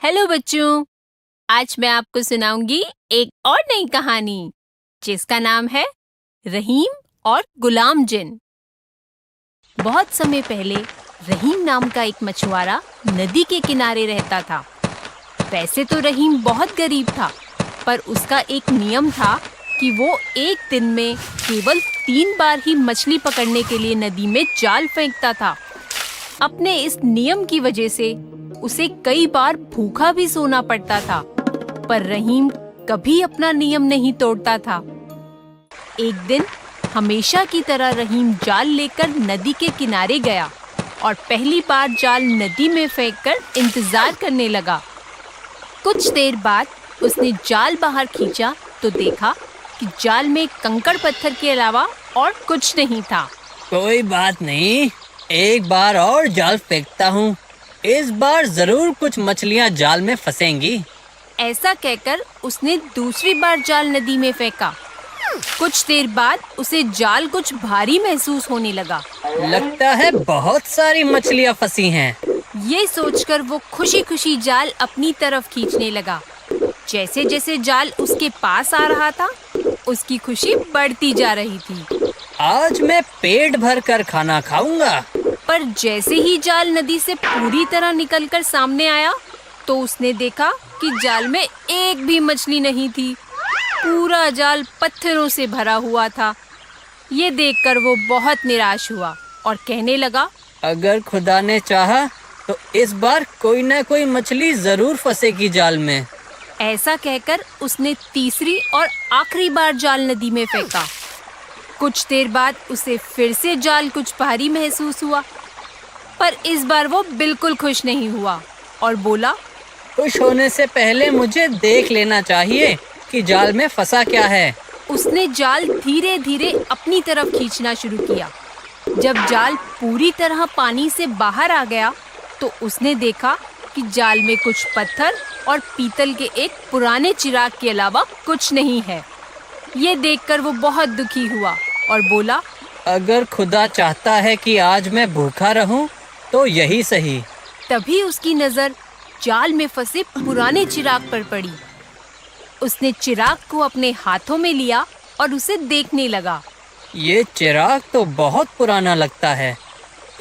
Hello बच्चों, आज मैं आपको सुनाऊंगी एक और नई कहानी जिसका नाम है रहीम और गुलाम जिन। बहुत समय पहले रहीम नाम का एक मछुआरा नदी के किनारे रहता था। वैसे तो रहीम बहुत गरीब था, पर उसका एक नियम था कि वो एक दिन में केवल 3 बार ही मछली पकड़ने के लिए नदी में जाल फेंकता था। अपने इस नियम की वजह से उसे कई बार भूखा भी सोना पड़ता था, पर रहीम कभी अपना नियम नहीं तोड़ता था। एक दिन हमेशा की तरह रहीम जाल लेकर नदी के किनारे गया और पहली बार जाल नदी में फेंककर इंतजार करने लगा। कुछ देर बाद उसने जाल बाहर खींचा तो देखा कि जाल में कंकड़ पत्थर के अलावा और कुछ नहीं था। कोई बात नहीं, एक बार और जाल फेंकता हूँ। इस बार जरूर कुछ मछलियाँ जाल में फंसेंगी। ऐसा कहकर उसने दूसरी बार जाल नदी में फेंका। कुछ देर बाद उसे जाल कुछ भारी महसूस होने लगा। लगता है बहुत सारी मछलियाँ फंसी हैं। ये सोचकर वो खुशी खुशी जाल अपनी तरफ खींचने लगा। जैसे जैसे जाल उसके पास आ रहा था, उसकी खुशी बढ़ती जा रही थी। आज मैं पेट भर कर खाना खाऊंगा। पर जैसे ही जाल नदी से पूरी तरह निकलकर सामने आया, तो उसने देखा कि जाल में एक भी मछली नहीं थी। पूरा जाल पत्थरों से भरा हुआ था। ये देखकर वो बहुत निराश हुआ और कहने लगा, अगर खुदा ने चाहा तो इस बार कोई न कोई मछली जरूर फंसेगी जाल में। ऐसा कहकर उसने तीसरी और आखिरी बार जाल नदी में फेंका। कुछ देर बाद उसे फिर से जाल कुछ भारी महसूस हुआ, पर इस बार वो बिल्कुल खुश नहीं हुआ और बोला, खुश होने से पहले मुझे देख लेना चाहिए कि जाल में फंसा क्या है। उसने जाल धीरे धीरे अपनी तरफ खींचना शुरू किया। जब जाल पूरी तरह पानी से बाहर आ गया, तो उसने देखा कि जाल में कुछ पत्थर और पीतल के एक पुराने चिराग के अलावा कुछ नहीं है। ये देखकर वो बहुत दुखी हुआ और बोला, अगर खुदा चाहता है कि आज मैं भूखा रहूं, तो यही सही। तभी उसकी नजर जाल में फंसे पुराने चिराग पर पड़ी। उसने चिराग को अपने हाथों में लिया और उसे देखने लगा। ये चिराग तो बहुत पुराना लगता है।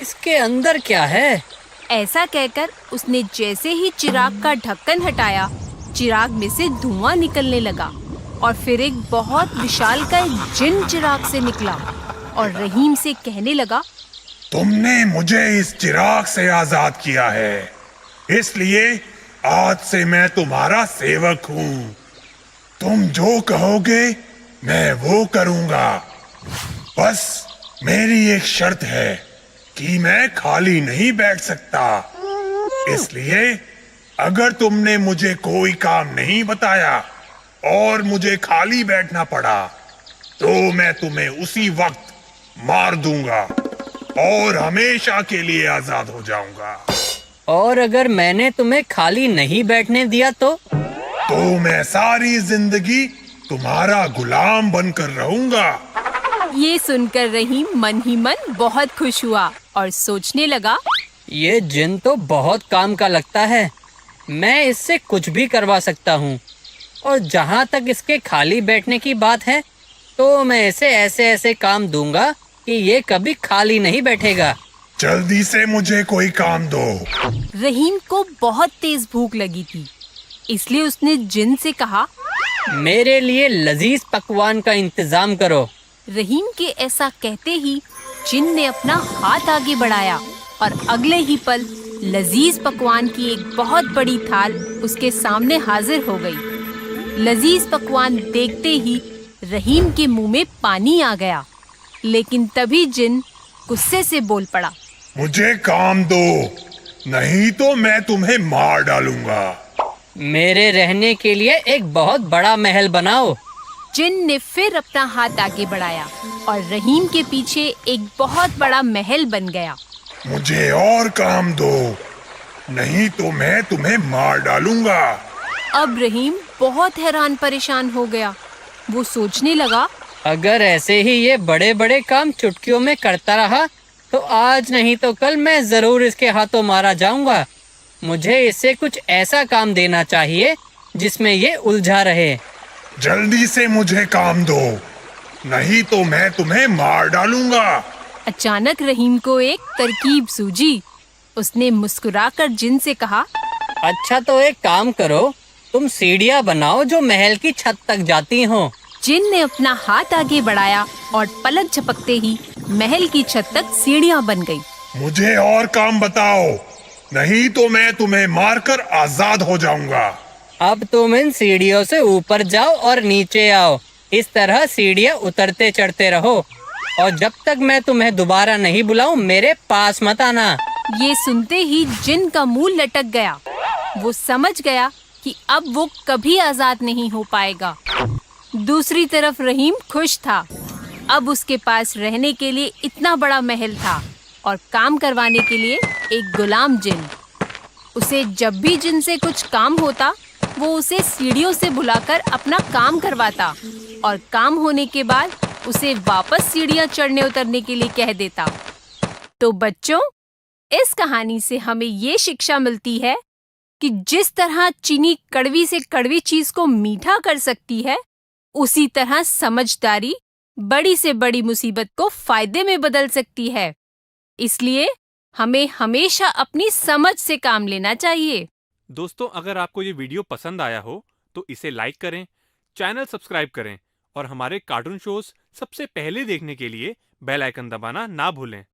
इसके अंदर क्या है? ऐसा कहकर उसने जैसे ही चिराग का ढक्कन हटाया, चिराग में से धुआं निकलने लगा और फिर एक बहुत विशालकाय जिन चिराग से निकला और रहीम से कहने लगा, तुमने मुझे इस चिराग से आजाद किया है, इसलिए आज से मैं तुम्हारा सेवक हूँ। तुम जो कहोगे मैं वो करूँगा। बस मेरी एक शर्त है कि मैं खाली नहीं बैठ सकता। इसलिए अगर तुमने मुझे कोई काम नहीं बताया और मुझे खाली बैठना पड़ा, तो मैं तुम्हें उसी वक्त मार दूंगा और हमेशा के लिए आजाद हो जाऊंगा। और अगर मैंने तुम्हें खाली नहीं बैठने दिया तो मैं सारी जिंदगी तुम्हारा गुलाम बनकर रहूंगा। ये सुनकर रहीम मन ही मन बहुत खुश हुआ और सोचने लगा, ये जिन तो बहुत काम का लगता है। मैं इससे कुछ भी करवा सकता हूँ। और जहाँ तक इसके खाली बैठने की बात है, तो मैं इसे ऐसे ऐसे काम दूंगा कि ये कभी खाली नहीं बैठेगा। जल्दी से मुझे कोई काम दो। रहीम को बहुत तेज भूख लगी थी, इसलिए उसने जिन से कहा, मेरे लिए लजीज पकवान का इंतजाम करो। रहीम के ऐसा कहते ही जिन ने अपना हाथ आगे बढ़ाया और अगले ही पल लजीज पकवान की एक बहुत बड़ी थाल उसके सामने हाजिर हो गई। लजीज पकवान देखते ही रहीम के मुंह में पानी आ गया, लेकिन तभी जिन गुस्से से बोल पड़ा, मुझे काम दो, नहीं तो मैं तुम्हें मार डालूंगा। मेरे रहने के लिए एक बहुत बड़ा महल बनाओ। जिन ने फिर अपना हाथ आगे बढ़ाया और रहीम के पीछे एक बहुत बड़ा महल बन गया। मुझे और काम दो, नहीं तो मैं तुम्हें मार डालूंगा। अब रहीम बहुत हैरान परेशान हो गया। वो सोचने लगा, अगर ऐसे ही ये बड़े बड़े काम चुटकियों में करता रहा, तो आज नहीं तो कल मैं जरूर इसके हाथों मारा जाऊंगा। मुझे इसे कुछ ऐसा काम देना चाहिए जिसमें ये उलझा रहे। जल्दी से मुझे काम दो, नहीं तो मैं तुम्हें मार डालूंगा। अचानक रहीम को एक तरकीब सूझी। उसने मुस्कुराकर जिन से कहा, अच्छा तो एक काम करो, तुम सीढ़ियाँ बनाओ जो महल की छत तक जाती हो। जिन ने अपना हाथ आगे बढ़ाया और पलक झपकते ही महल की छत तक सीढ़ियाँ बन गई। मुझे और काम बताओ, नहीं तो मैं तुम्हें मारकर आजाद हो जाऊंगा। अब तुम इन सीढ़ियों से ऊपर जाओ और नीचे आओ। इस तरह सीढ़ियाँ उतरते चढ़ते रहो और जब तक मैं तुम्हें दोबारा नहीं बुलाऊं मेरे पास मत आना। ये सुनते ही जिन का मुंह लटक गया। वो समझ गया कि अब वो कभी आजाद नहीं हो पाएगा। दूसरी तरफ रहीम खुश था। अब उसके पास रहने के लिए इतना बड़ा महल था और काम करवाने के लिए एक गुलाम जिन। उसे जब भी जिन से कुछ काम होता वो उसे सीढ़ियों से बुलाकर अपना काम करवाता और काम होने के बाद उसे वापस सीढ़ियाँ चढ़ने उतरने के लिए कह देता। तो बच्चों, इस कहानी से हमें ये शिक्षा मिलती है कि जिस तरह चीनी कड़वी से कड़वी चीज को मीठा कर सकती है, उसी तरह समझदारी बड़ी से बड़ी मुसीबत को फायदे में बदल सकती है। इसलिए हमें हमेशा अपनी समझ से काम लेना चाहिए। दोस्तों, अगर आपको ये वीडियो पसंद आया हो तो इसे लाइक करें, चैनल सब्सक्राइब करें और हमारे कार्टून शोज सबसे पहले देखने के लिए बेल आइकन दबाना ना भूलें।